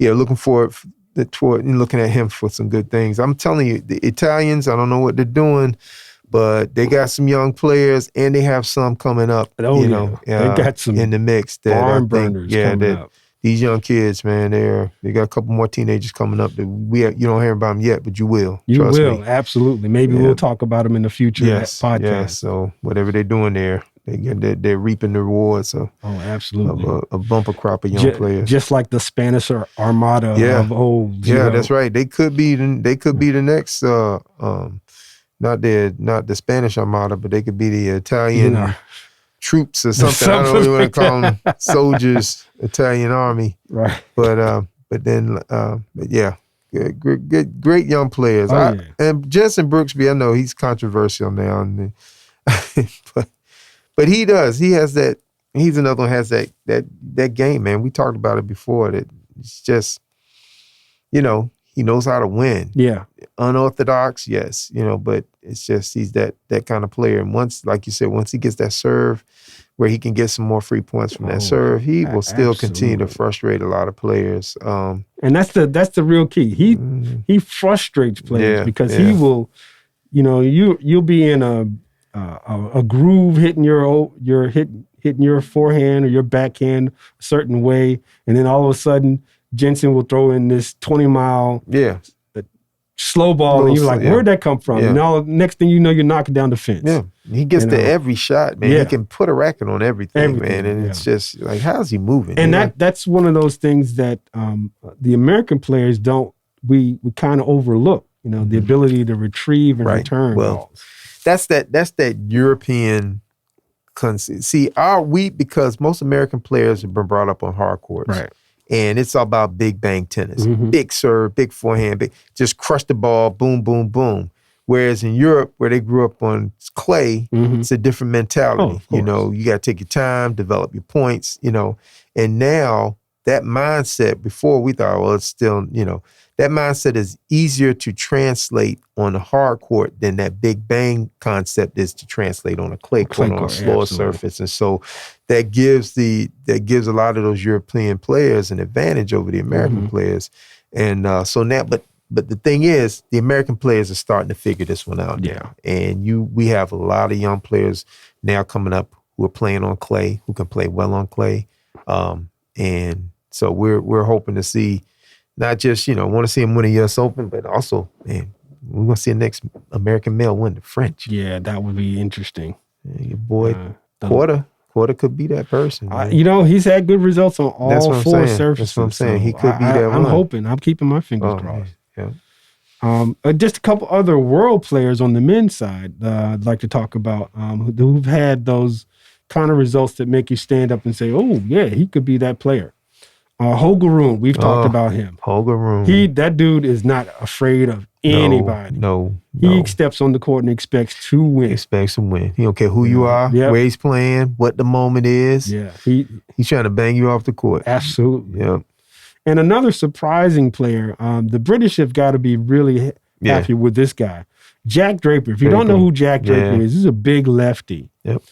[SPEAKER 3] looking forward and looking at him for some good things. I'm telling you, the Italians, I don't know what they're doing, but they got some young players, and they have some coming up.
[SPEAKER 1] They got some
[SPEAKER 3] in the mix. That
[SPEAKER 1] barn burners coming up.
[SPEAKER 3] These young kids, man, they got a couple more teenagers coming up that you don't hear about them yet, but you will. Trust me.
[SPEAKER 1] Absolutely. Maybe we'll talk about them in the future. Podcast.
[SPEAKER 3] Yes. So whatever they're doing there, they're reaping the rewards. So
[SPEAKER 1] absolutely,
[SPEAKER 3] a bumper crop of young players,
[SPEAKER 1] just like the Spanish Armada of old.
[SPEAKER 3] Yeah, that's right. They could be the next. Not the Spanish Armada, but they could be the Italian troops or something. I don't know what you want to call them. Soldiers, Italian army.
[SPEAKER 1] Right.
[SPEAKER 3] But great young players. And Jensen Brooksby, I know he's controversial now, but he does. He has that. He's another one who has that game, man. We talked about it before. That it's just, he knows how to win.
[SPEAKER 1] Yeah.
[SPEAKER 3] Unorthodox, yes, but it's just he's that kind of player. And once, like you said, once he gets that serve where he can get some more free points from that serve, he will still continue to frustrate a lot of players. And
[SPEAKER 1] that's the real key. He frustrates players because he will, you'll be in a groove hitting hitting your forehand or your backhand a certain way, and then all of a sudden Jensen will throw in this 20-mile slow ball, and you're like, where'd that come from? And all next thing you know, you're knocking down the fence.
[SPEAKER 3] Yeah, he gets to every shot, man. He can put a racket on everything, man. And it's just like, how's he moving?
[SPEAKER 1] And that's one of those things that the American players don't. We kind of overlook. The ability to retrieve and return balls.
[SPEAKER 3] That's that European. See, because most American players have been brought up on hard courts.
[SPEAKER 1] Right.
[SPEAKER 3] And it's all about big bang tennis, big serve, big forehand, just crush the ball, boom, boom, boom. Whereas in Europe, where they grew up on clay, it's a different mentality. You got to take your time, develop your points, And now that mindset, before we thought, well, it's still, that mindset is easier to translate on a hard court than that big bang concept is to translate on a clay court, on a slower surface. And so that gives a lot of those European players an advantage over the American players. And so now, but the thing is, the American players are starting to figure this one out now. And we have a lot of young players now coming up who are playing on clay, who can play well on clay. And so we're hoping to see not just, want to see him win a U.S. Open, but also, man, we're going to see the next American male win the French.
[SPEAKER 1] Yeah, that would be interesting.
[SPEAKER 3] Your boy, Quarter Porter could be that person.
[SPEAKER 1] He's had good results on all four surfaces.
[SPEAKER 3] That's what I'm saying. He could be that one.
[SPEAKER 1] I'm hoping. I'm keeping my fingers crossed.
[SPEAKER 3] Yeah.
[SPEAKER 1] Just a couple other world players on the men's side I'd like to talk about who've had those kind of results that make you stand up and say, oh, yeah, he could be that player. Holgaroon, we've talked about him.
[SPEAKER 3] Holgaroon.
[SPEAKER 1] That dude is not afraid of anybody.
[SPEAKER 3] No.
[SPEAKER 1] He steps on the court and expects to win.
[SPEAKER 3] He don't care who you are, where he's playing, what the moment is.
[SPEAKER 1] Yeah.
[SPEAKER 3] He's trying to bang you off the court.
[SPEAKER 1] Absolutely.
[SPEAKER 3] Yep.
[SPEAKER 1] And another surprising player, the British have got to be really happy with this guy. Jack Draper. If you don't know who Jack Draper is, he's a big lefty.
[SPEAKER 3] Yep.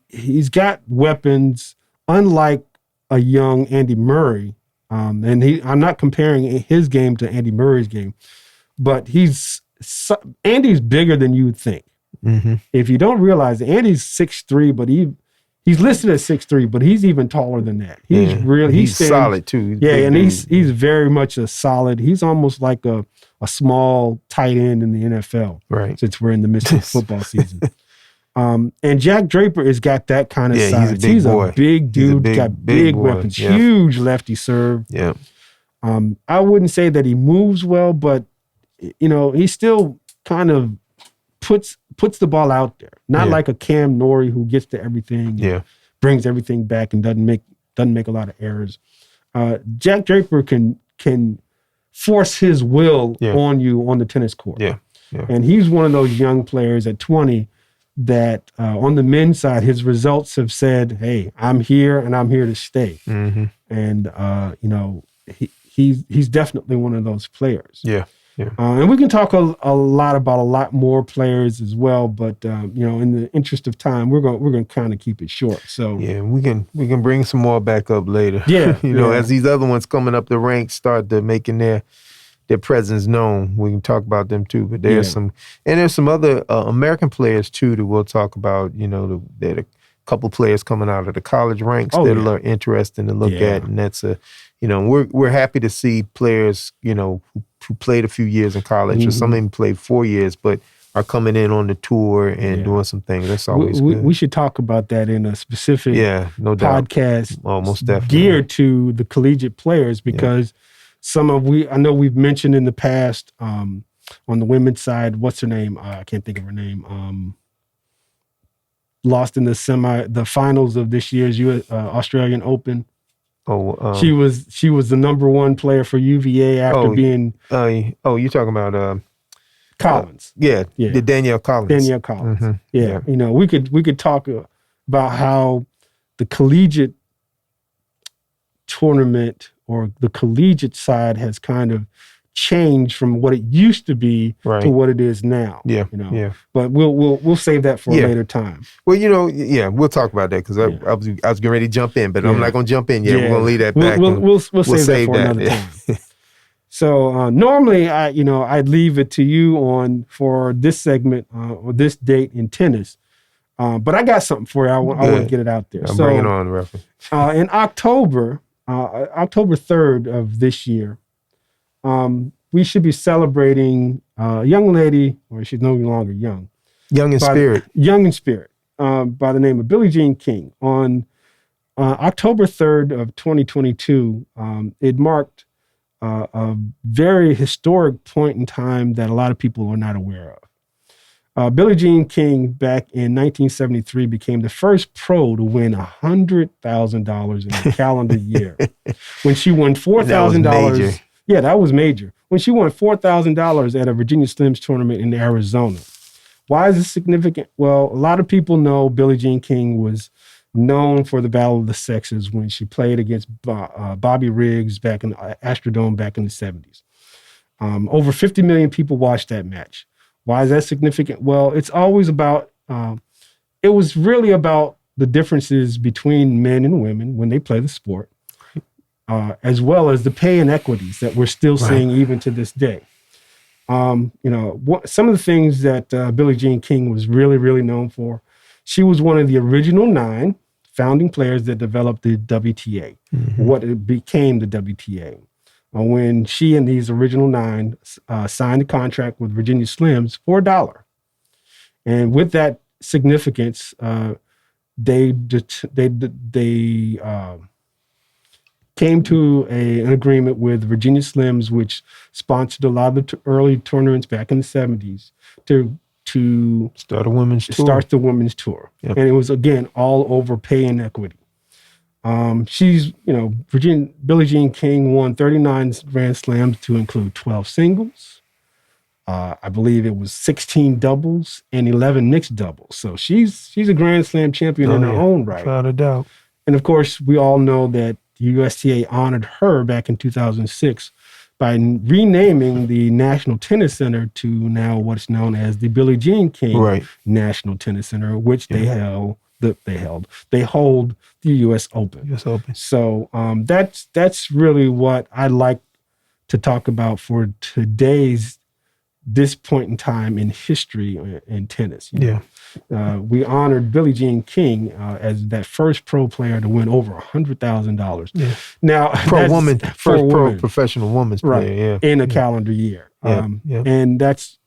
[SPEAKER 1] He's got weapons, unlike a young Andy Murray. And I'm not comparing his game to Andy Murray's game, but Andy's bigger than you would think.
[SPEAKER 3] Mm-hmm.
[SPEAKER 1] If you don't realize it, Andy's 6'3", but he's listed as 6'3", but he's even taller than that. He's
[SPEAKER 3] solid too.
[SPEAKER 1] He's very much a solid. He's almost like a small tight end in the NFL.
[SPEAKER 3] Right.
[SPEAKER 1] Since we're in the midst of football season. And Jack Draper has got that kind of size. He's a big dude, got big weapons, huge lefty serve.
[SPEAKER 3] Yeah.
[SPEAKER 1] I wouldn't say that he moves well, but he still kind of puts the ball out there. Not like a Cam Norrie who gets to everything, brings everything back and doesn't make a lot of errors. Jack Draper can force his will on you on the tennis court.
[SPEAKER 3] Yeah.
[SPEAKER 1] And he's one of those young players at 20 that on the men's side, his results have said, hey, I'm here and I'm here to stay.
[SPEAKER 3] Mm-hmm.
[SPEAKER 1] And, he's definitely one of those players.
[SPEAKER 3] Yeah.
[SPEAKER 1] And we can talk a lot about a lot more players as well, but in the interest of time, we're going to kind of keep it short. So
[SPEAKER 3] we can bring some more back up later.
[SPEAKER 1] Yeah,
[SPEAKER 3] as these other ones coming up the ranks start to making their presence known, we can talk about them too. But there's some other American players too that we'll talk about. There are a couple players coming out of the college ranks that are interesting to look at, and that's we're happy to see players who played a few years in college, or some even played 4 years, but are coming in on the tour and doing some things. That's always good.
[SPEAKER 1] We should talk about that in a specific
[SPEAKER 3] no doubt.
[SPEAKER 1] podcast
[SPEAKER 3] most definitely
[SPEAKER 1] geared to the collegiate players, because I know we've mentioned in the past on the women's side, what's her name? I can't think of her name. Lost in the finals of this year's Australian Open. She was the number one player for UVA after being.
[SPEAKER 3] You're talking about
[SPEAKER 1] Collins.
[SPEAKER 3] The Danielle Collins.
[SPEAKER 1] Danielle Collins.
[SPEAKER 3] Mm-hmm.
[SPEAKER 1] Yeah. We could talk about how the collegiate tournament or the collegiate side has kind of changed from what it used to be to what it is now. But we'll save that for a later time.
[SPEAKER 3] Well, we'll talk about that, because I was getting ready to jump in, but I'm not going to jump in yet. We're going to leave that back.
[SPEAKER 1] We'll save that for another time. So normally I'd leave it to you for this segment or this date in tennis. But I got something for you. I want to get it out there.
[SPEAKER 3] Bring it on, Rafa.
[SPEAKER 1] In October 3rd of this year, we should be celebrating a young lady, or she's no longer young.
[SPEAKER 3] Young in spirit,
[SPEAKER 1] by the name of Billie Jean King. On October 3rd of 2022, it marked a very historic point in time that a lot of people are not aware of. Billie Jean King, back in 1973, became the first pro to win $100,000 in a calendar year. When she won $4,000. Yeah, that was major. When she won $4,000 at a Virginia Slims tournament in Arizona. Why is this significant? Well, a lot of people know Billie Jean King was known for the Battle of the Sexes when she played against Bobby Riggs back in the Astrodome back in the 70s. Over 50 million people watched that match. Why is that significant? Well, it's always about, it was really about the differences between men and women when they play the sport, as well as the pay inequities that we're still seeing even to this day. Some of the things that Billie Jean King was really, really known for, she was one of the original 9 founding players that developed the WTA, what it became the WTA. When she and these original 9 signed a contract with Virginia Slims for $1. And with that significance, they came to an agreement with Virginia Slims, which sponsored a lot of the early tournaments back in the 70s to
[SPEAKER 3] start a women's tour.
[SPEAKER 1] Start the women's tour.
[SPEAKER 3] Yep.
[SPEAKER 1] And it was, again, all over pay and equity. She's, Billie Jean King won 39 Grand Slams to include 12 singles. I believe it was 16 doubles and 11 mixed doubles. So she's a Grand Slam champion in her own right.
[SPEAKER 3] Without a doubt.
[SPEAKER 1] And of course, we all know that the USTA honored her back in 2006 by renaming the National Tennis Center to now what's known as the Billie Jean King National Tennis Center, which they hold the U.S. Open.
[SPEAKER 3] U.S. Open.
[SPEAKER 1] So that's really what I like to talk about for this point in time in history in tennis. We honored Billie Jean King as that first pro player to win over $100,000. Yeah. Now,
[SPEAKER 3] pro professional women's player,
[SPEAKER 1] in a calendar year. And that's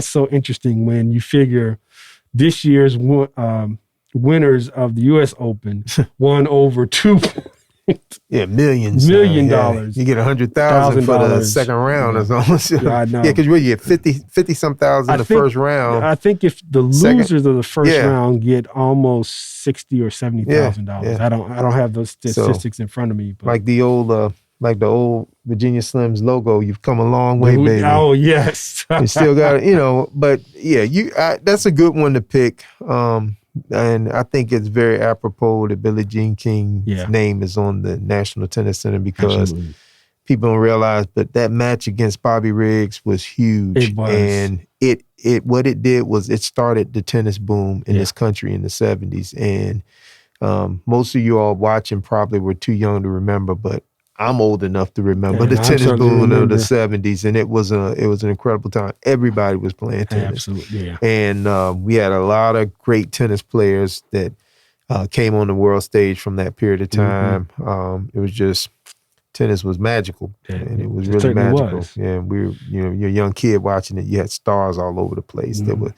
[SPEAKER 1] so interesting when you figure this year's winners of the U.S. Open won over
[SPEAKER 3] millions.
[SPEAKER 1] $1 million.
[SPEAKER 3] You get $100,000 for the second round. It's almost,
[SPEAKER 1] I know.
[SPEAKER 3] Because you get 50 some thousand the first round.
[SPEAKER 1] I think if the losers of the first round get almost $60,000 or $70,000. I don't have those statistics in front of me. But.
[SPEAKER 3] Like the old Virginia Slims logo, you've come a long way, baby.
[SPEAKER 1] Oh yes,
[SPEAKER 3] you still got it, but that's a good one to pick. And I think it's very apropos that Billie Jean King's name is on the National Tennis Center because people don't realize, but that match against Bobby Riggs was huge.
[SPEAKER 1] It was.
[SPEAKER 3] And what it did was it started the tennis boom in this country in the 70s. And most of you all watching probably were too young to remember, but I'm old enough to remember the tennis boom of the 70s, and it was an incredible time. Everybody was playing tennis.
[SPEAKER 1] Absolutely, yeah.
[SPEAKER 3] And we had a lot of great tennis players that came on the world stage from that period of time. It was just, tennis was magical, and it was really magical. Was. Yeah, and you're a young kid watching it. You had stars all over the place. There were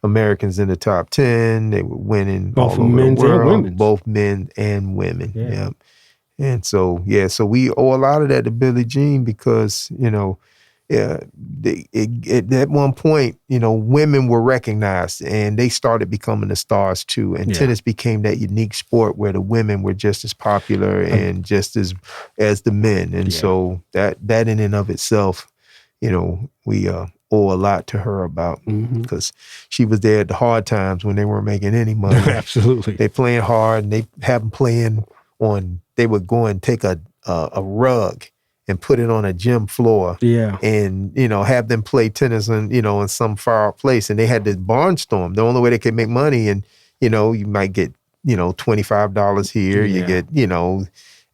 [SPEAKER 3] Americans in the top 10. They were winning
[SPEAKER 1] both
[SPEAKER 3] all over
[SPEAKER 1] men's
[SPEAKER 3] the world.
[SPEAKER 1] and women's.
[SPEAKER 3] Both men and women. Yeah. And so we owe a lot of that to Billie Jean because, at one point, women were recognized and they started becoming the stars too. And tennis became that unique sport where the women were just as popular and just as the men. And so that in and of itself, we owe a lot to her about because she was there at the hard times when they weren't making any money.
[SPEAKER 1] Absolutely.
[SPEAKER 3] They playing hard and they have them playing they would go and take a rug and put it on a gym floor and, have them play tennis in some far out place. And they had this barnstorm. The only way they could make money and, you might get, $25 here, you get,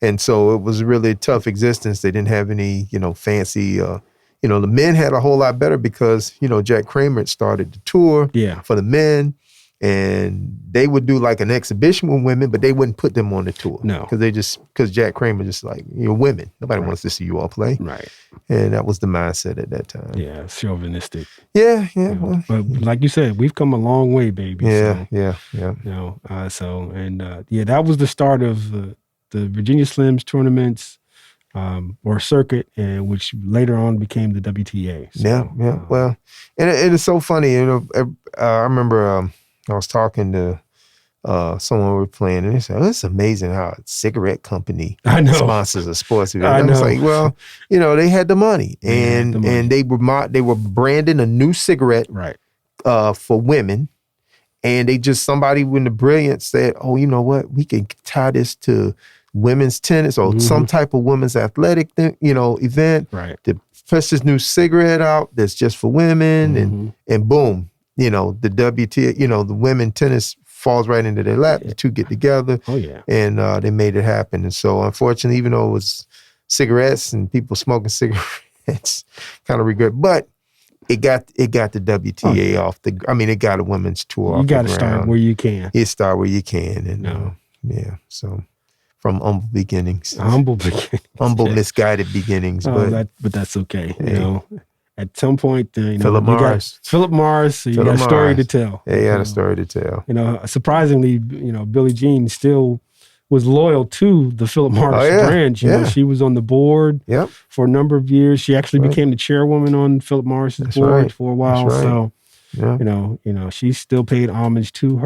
[SPEAKER 3] and so it was really a tough existence. They didn't have any, fancy, the men had a whole lot better because, Jack Kramer had started the tour for the men. And they would do like an exhibition with women, but they wouldn't put them on the tour.
[SPEAKER 1] No.
[SPEAKER 3] Because Jack Kramer just like, you're women. Nobody wants to see you all play.
[SPEAKER 1] Right.
[SPEAKER 3] And that was the mindset at that time.
[SPEAKER 1] Yeah, chauvinistic.
[SPEAKER 3] Yeah.
[SPEAKER 1] Well, but like you said, we've come a long way, baby.
[SPEAKER 3] Yeah.
[SPEAKER 1] That was the start of the Virginia Slims tournaments or circuit, which later on became the WTA. So,
[SPEAKER 3] Well, and it is so funny. I remember I was talking to someone we were playing, and they said, "It's amazing how a cigarette company sponsors a sports event." I was like, "Well, they had the money, and they were branding a new cigarette for women, and somebody with the brilliance said, oh, you know what, we can tie this to women's tennis or some type of women's athletic event. Right. To push this new cigarette out that's just for women, and boom." The WTA, the women tennis falls right into their lap. The two get together. Oh, yeah. And they made it happen. And so, unfortunately, even though it was cigarettes and people smoking cigarettes, kind of regret. But it got the WTA off the. I mean, it got a women's tour.
[SPEAKER 1] You got to start where you can.
[SPEAKER 3] You start where you can, and So, from humble beginnings,
[SPEAKER 1] humble,
[SPEAKER 3] misguided beginnings. But
[SPEAKER 1] that's okay. at some point,
[SPEAKER 3] Philip Morris.
[SPEAKER 1] Philip Morris, so you got a story to tell.
[SPEAKER 3] Yeah, he had a story to tell.
[SPEAKER 1] Surprisingly, Billie Jean still was loyal to the Philip Morris brand. She was on the board for a number of years. She actually became the chairwoman on Philip Morris's board for a while. So, she still paid homage to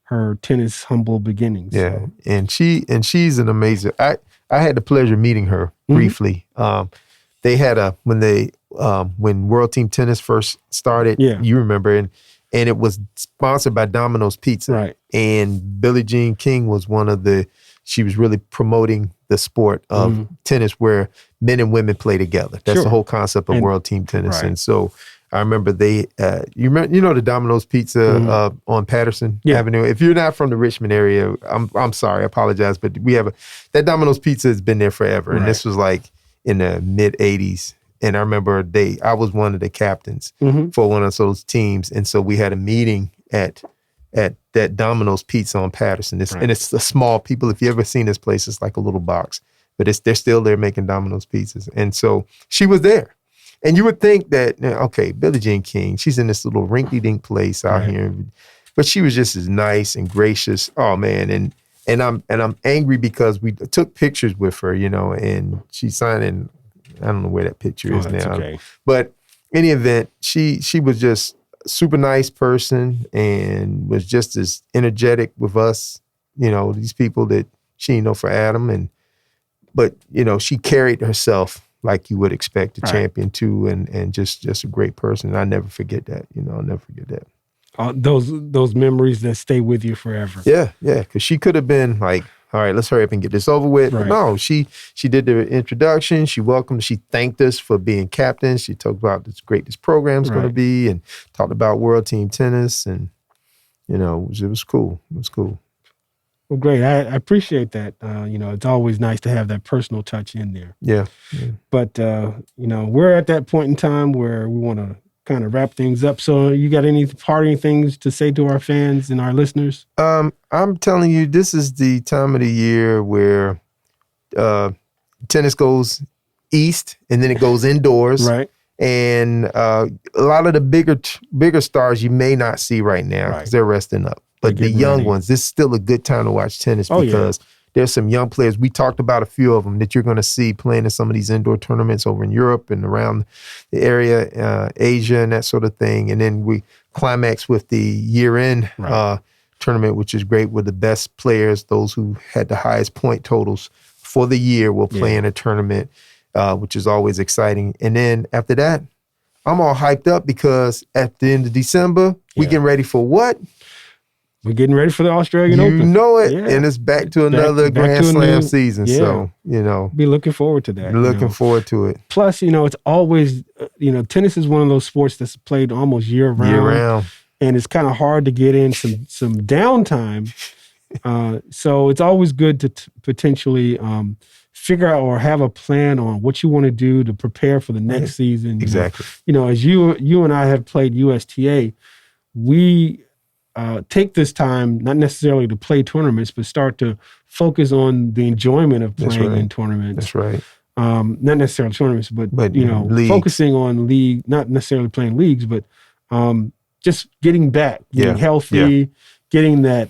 [SPEAKER 1] her tennis humble beginnings.
[SPEAKER 3] Yeah,
[SPEAKER 1] so.
[SPEAKER 3] and she's an amazing. I had the pleasure of meeting her briefly. They had when World Team Tennis first started. Yeah. You remember, and it was sponsored by Domino's Pizza. Right. And Billie Jean King was she was really promoting the sport of tennis where men and women play together. That's the whole concept of World Team Tennis. Right. And so I remember the Domino's Pizza on Patterson Avenue. If you're not from the Richmond area, I'm sorry, I apologize, but we have that Domino's Pizza has been there forever. Right. And this was like in the mid 80s. And I remember I was one of the captains for one of those teams. And so we had a meeting at that Domino's Pizza on Patterson. And it's a small, if you ever seen this place, it's like a little box, but they're still there making Domino's pizzas. And so she was there. And you would think that, okay, Billie Jean King, she's in this little rinky-dink place out here, but she was just as nice and gracious. Oh man, and I'm angry because we took pictures with her, and she signed in. I don't know where that picture is now, but in any event, she was just a super nice person and was just as energetic with us, these people that she know for Adam, but she carried herself like you would expect a champion to, and just a great person. And I never forget that. I'll never forget that.
[SPEAKER 1] Those memories that stay with you forever.
[SPEAKER 3] Yeah, because she could have been like, all right, let's hurry up and get this over with. Right. But no, she did the introduction. She welcomed. She thanked us for being captains. She talked about how great this program's going to be, and talked about World Team Tennis, and it was cool. It was cool.
[SPEAKER 1] Well, great. I appreciate that. It's always nice to have that personal touch in there.
[SPEAKER 3] Yeah.
[SPEAKER 1] But, we're at that point in time where we want to kind of wrap things up. So you got any parting things to say to our fans and our listeners?
[SPEAKER 3] I'm telling you, this is the time of the year where tennis goes east and then it goes indoors.
[SPEAKER 1] Right.
[SPEAKER 3] And a lot of the bigger stars you may not see right now because they're resting up. But the young ones, this is still a good time to watch tennis because there's some young players. We talked about a few of them that you're going to see playing in some of these indoor tournaments over in Europe and around the area, Asia and that sort of thing. And then we climax with the year-end tournament, which is great, with the best players, those who had the highest point totals for the year will play in a tournament, which is always exciting. And then after that, I'm all hyped up because at the end of December, we getting ready for what?
[SPEAKER 1] We're getting ready for the Australian Open.
[SPEAKER 3] You know it. Yeah. And it's back to another Grand Slam season. Yeah. So,
[SPEAKER 1] be looking forward to that.
[SPEAKER 3] Looking forward to it.
[SPEAKER 1] Plus, it's always, tennis is one of those sports that's played almost year round. And it's kind of hard to get in some downtime. So it's always good to potentially figure out or have a plan on what you want to do to prepare for the next season.
[SPEAKER 3] Exactly.
[SPEAKER 1] As you and I have played USTA, we take this time, not necessarily to play tournaments, but start to focus on the enjoyment of playing in tournaments.
[SPEAKER 3] That's right.
[SPEAKER 1] Not necessarily tournaments, but focusing on league, not necessarily playing leagues, but just getting back, getting healthy, getting that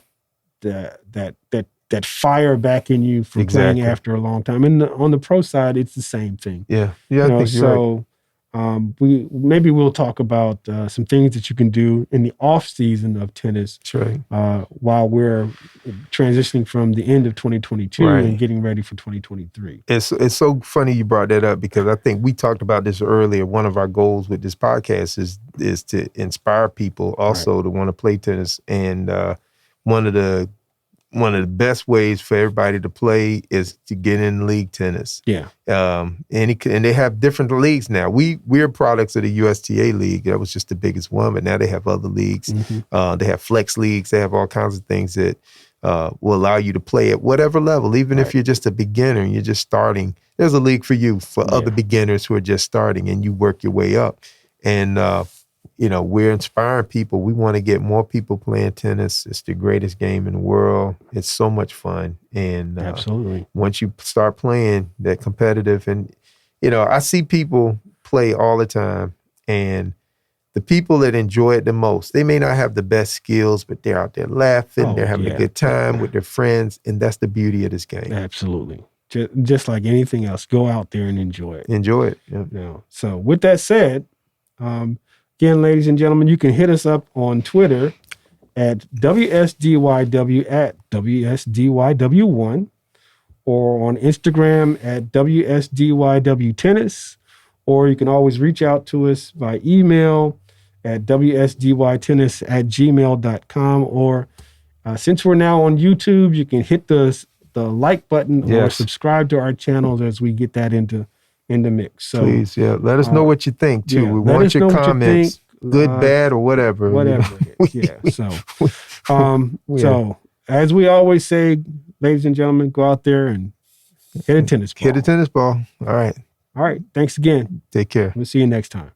[SPEAKER 1] fire back in you from playing after a long time. And on the pro side, it's the same thing.
[SPEAKER 3] Yeah. I think you're right.
[SPEAKER 1] We'll talk about some things that you can do in the off season of tennis.
[SPEAKER 3] That's right.
[SPEAKER 1] While we're transitioning from the end of 2022 and getting ready for 2023.
[SPEAKER 3] It's so funny you brought that up because I think we talked about this earlier. One of our goals with this podcast is to inspire people also to want to play tennis. And one of the best ways for everybody to play is to get in league tennis.
[SPEAKER 1] Yeah.
[SPEAKER 3] And they have different leagues now. We're products of the USTA league. That was just the biggest one, but now they have other leagues. They have flex leagues. They have all kinds of things that will allow you to play at whatever level, even if you're just a beginner and you're just starting. There's a league for you for other beginners who are just starting, and you work your way up. And we're inspiring people. We want to get more people playing tennis. It's the greatest game in the world. It's so much fun. And
[SPEAKER 1] absolutely,
[SPEAKER 3] once you start playing that competitive, and I see people play all the time, and the people that enjoy it the most, they may not have the best skills, but they're out there laughing, they're having a good time with their friends, and that's the beauty of this game.
[SPEAKER 1] Absolutely. Just like anything else, go out there and enjoy it.
[SPEAKER 3] Enjoy it. Yeah.
[SPEAKER 1] So with that said, again, ladies and gentlemen, you can hit us up on Twitter at WSDYW at WSDYW1, or on Instagram at WSDYW Tennis, or you can always reach out to us by email at WSDYtennis@gmail.com, or since we're now on YouTube, you can hit the like button or subscribe to our channels as we get that into the mix. So please,
[SPEAKER 3] let us know what you think too. We want your comments, good, bad, or whatever.
[SPEAKER 1] Whatever it is. So as we always say, ladies and gentlemen, go out there and hit a tennis ball.
[SPEAKER 3] Hit a tennis ball. All right.
[SPEAKER 1] All right. Thanks again.
[SPEAKER 3] Take care.
[SPEAKER 1] We'll see you next time.